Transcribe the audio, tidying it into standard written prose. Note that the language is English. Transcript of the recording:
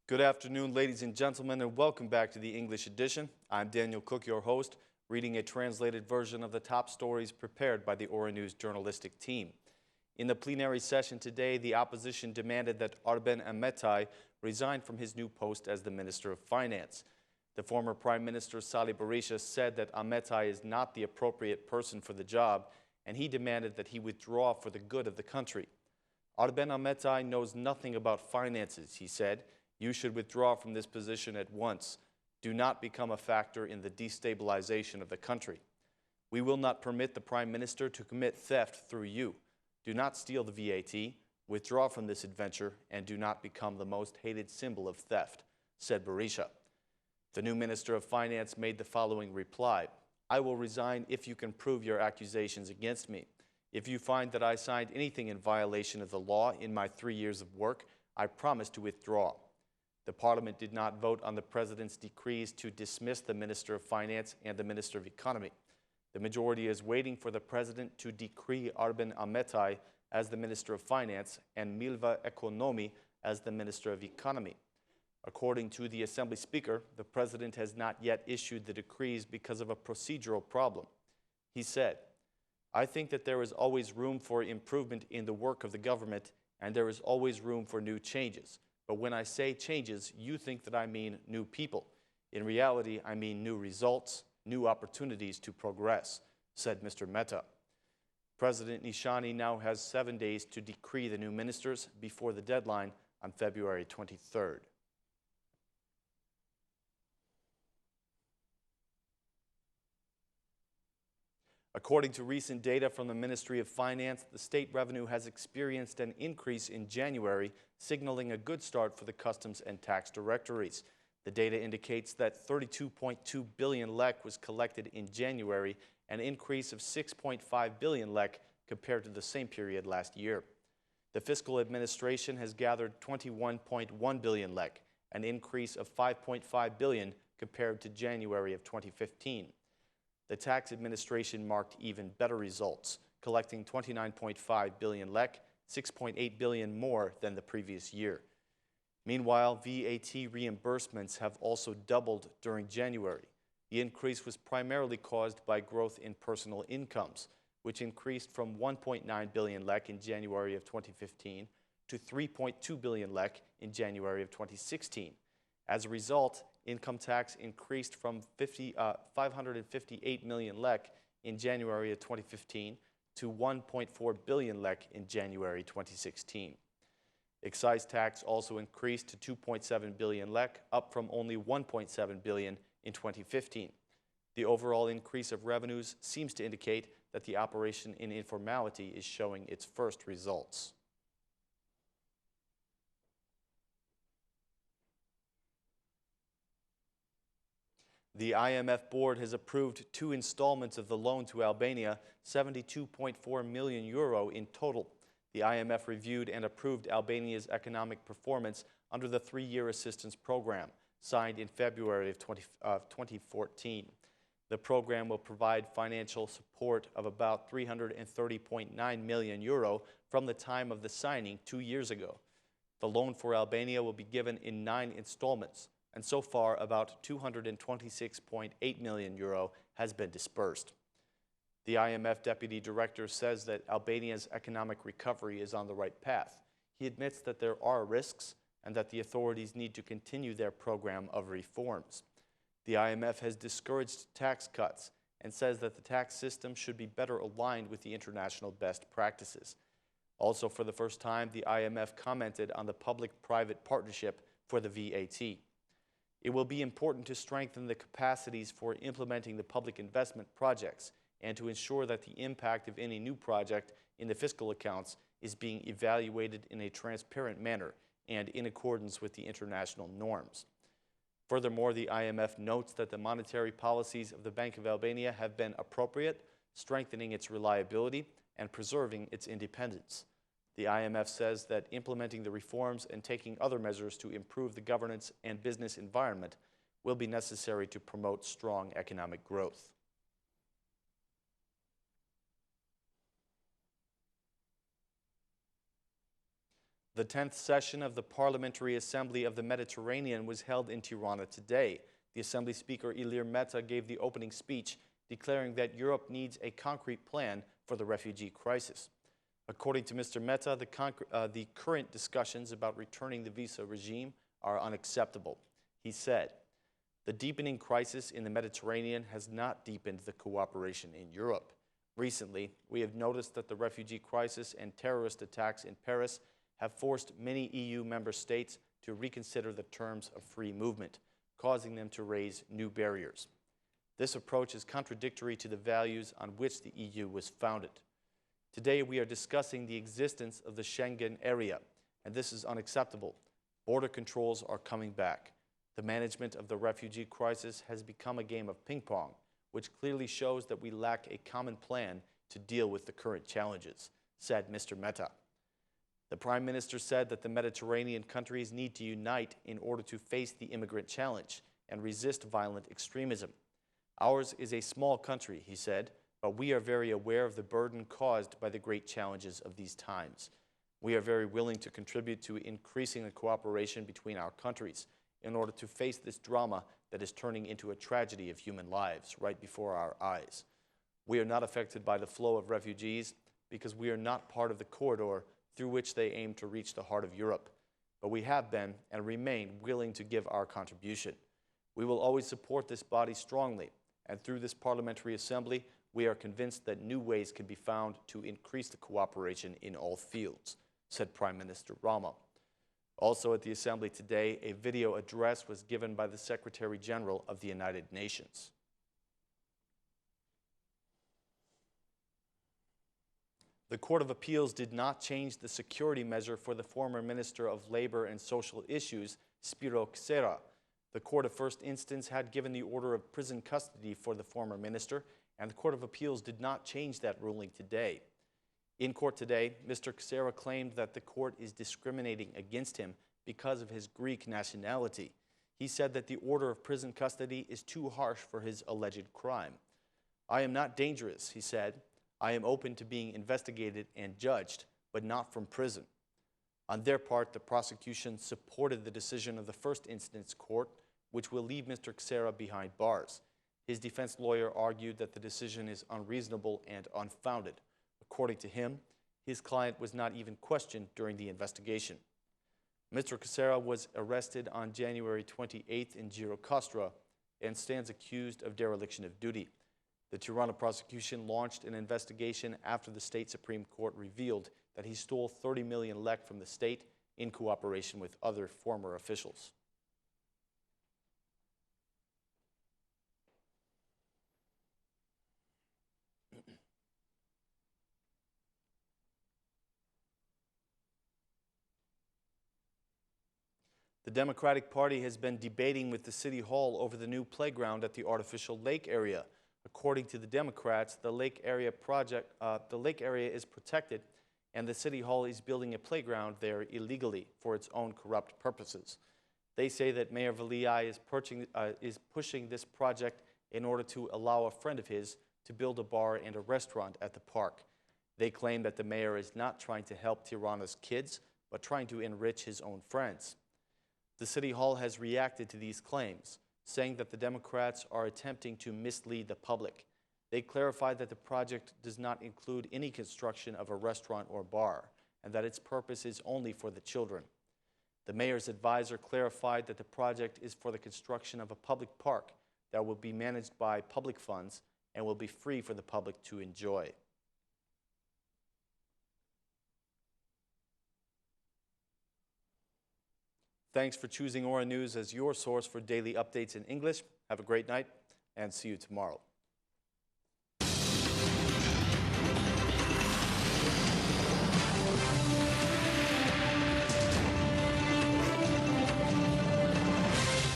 Good afternoon, ladies and gentlemen, and welcome back to the English edition. I'm Daniel Cook, your host, reading a translated version of the top stories prepared by the Ora News journalistic team. In the plenary session today, the opposition demanded that Ahmetaj resign from his new post as the Minister of Finance. The former Prime Minister PM Berisha said that Ahmetaj is not the appropriate person for the job, and he demanded that he withdraw for the good of the country. Ahmetaj knows nothing about finances, he said. You should withdraw from this position at once. Do not become a factor in the destabilization of the country. We will not permit the Prime Minister to commit theft through you. Do not steal the VAT, withdraw from this adventure, and do not become the most hated symbol of theft, said Berisha. The new Minister of Finance made the following reply. I will resign if you can prove your accusations against me. If you find that I signed anything in violation of the law in my 3 years of work, I promise to withdraw. The Parliament did not vote on the President's decrees to dismiss the Minister of Finance and the Minister of Economy. The majority is waiting for the President to decree Ahmetaj as the Minister of Finance and Milva Ekonomi as the Minister of Economy. According to the Assembly Speaker, the President has not yet issued the decrees because of a procedural problem. He said, I think that there is always room for improvement in the work of the government, and there is always room for new changes. But when I say changes, you think that I mean new people. In reality, I mean new results, new opportunities to progress, said Mr. Mehta. President Nishani now has 7 days to decree the new ministers before the deadline on February 23rd. According to recent data from the Ministry of Finance, the state revenue has experienced an increase in January, signaling a good start for the customs and tax directorates. The data indicates that 32.2 billion lek was collected in January, an increase of 6.5 billion lek compared to the same period last year. The fiscal administration has gathered 21.1 billion lek, an increase of 5.5 billion compared to January of 2015. The tax administration marked even better results, collecting 29.5 billion lek, 6.8 billion more than the previous year. Meanwhile, VAT reimbursements have also doubled during January. The increase was primarily caused by growth in personal incomes, which increased from 1.9 billion lek in January of 2015 to 3.2 billion lek in January of 2016. As a result, income tax increased from 558 million lek in January of 2015 to 1.4 billion lek in January 2016. Excise tax also increased to 2.7 billion lek, up from only 1.7 billion in 2015. The overall increase of revenues seems to indicate that the operation in informality is showing its first results. The IMF board has approved 2 installments of the loan to Albania, 72.4 million euro in total. The IMF reviewed and approved Albania's economic performance under the 3-year assistance program, signed in February of 2014. The program will provide financial support of about 330.9 million euro from the time of the signing 2 years ago. The loan for Albania will be given in 9 installments, and so far about 226.8 million euro has been dispersed. The IMF Deputy Director says that Albania's economic recovery is on the right path. He admits that there are risks and that the authorities need to continue their program of reforms. The IMF has discouraged tax cuts and says that the tax system should be better aligned with the international best practices. Also, for the first time, the IMF commented on the public-private partnership for the VAT. It will be important to strengthen the capacities for implementing the public investment projects and to ensure that the impact of any new project in the fiscal accounts is being evaluated in a transparent manner and in accordance with the international norms. Furthermore, the IMF notes that the monetary policies of the Bank of Albania have been appropriate, strengthening its reliability and preserving its independence. The IMF says that implementing the reforms and taking other measures to improve the governance and business environment will be necessary to promote strong economic growth. The 10th session of the Parliamentary Assembly of the Mediterranean was held in Tirana today. The Assembly Speaker Ilir Meta gave the opening speech, declaring that Europe needs a concrete plan for the refugee crisis. According to Mr. Meta, the current discussions about returning the visa regime are unacceptable. He said, "The deepening crisis in the Mediterranean has not deepened the cooperation in Europe. Recently, we have noticed that the refugee crisis and terrorist attacks in Paris have forced many EU member states to reconsider the terms of free movement, causing them to raise new barriers. This approach is contradictory to the values on which the EU was founded. Today, we are discussing the existence of the Schengen area, and this is unacceptable. Border controls are coming back. The management of the refugee crisis has become a game of ping pong, which clearly shows that we lack a common plan to deal with the current challenges," said Mr. Meta. The Prime Minister said that the Mediterranean countries need to unite in order to face the immigrant challenge and resist violent extremism. "Ours is a small country," he said, "but we are very aware of the burden caused by the great challenges of these times. We are very willing to contribute to increasing the cooperation between our countries in order to face this drama that is turning into a tragedy of human lives right before our eyes. We are not affected by the flow of refugees because we are not part of the corridor through which they aim to reach the heart of Europe, but we have been and remain willing to give our contribution. We will always support this body strongly, and through this Parliamentary Assembly, we are convinced that new ways can be found to increase the cooperation in all fields," said Prime Minister Rama. Also at the Assembly today, a video address was given by the Secretary General of the United Nations. The Court of Appeals did not change the security measure for the former Minister of Labor and Social Issues, Spiro Ksera. The Court of First Instance had given the order of prison custody for the former minister, and the Court of Appeals did not change that ruling today. In court today, Mr. Ksera claimed that the court is discriminating against him because of his Greek nationality. He said that the order of prison custody is too harsh for his alleged crime. "I am not dangerous," he said. "I am open to being investigated and judged, but not from prison." On their part, the prosecution supported the decision of the first instance court, which will leave Mr. Ksera behind bars. His defense lawyer argued that the decision is unreasonable and unfounded. According to him, his client was not even questioned during the investigation. Mr. Ksera was arrested on January 28th in Girokastra and stands accused of dereliction of duty. The Tirana prosecution launched an investigation after the state Supreme Court revealed that he stole 30 million lek from the state in cooperation with other former officials. The Democratic Party has been debating with the City Hall over the new playground at the artificial lake area. According to the Democrats, the lake area is protected, and the City Hall is building a playground there illegally for its own corrupt purposes. They say that Mayor Veliai is pushing this project in order to allow a friend of his to build a bar and a restaurant at the park. They claim that the mayor is not trying to help Tirana's kids, but trying to enrich his own friends. The City Hall has reacted to these claims, saying that the Democrats are attempting to mislead the public. They clarified that the project does not include any construction of a restaurant or bar, and that its purpose is only for the children. The mayor's advisor clarified that the project is for the construction of a public park that will be managed by public funds and will be free for the public to enjoy. Thanks for choosing Aura News as your source for daily updates in English. Have a great night and see you tomorrow.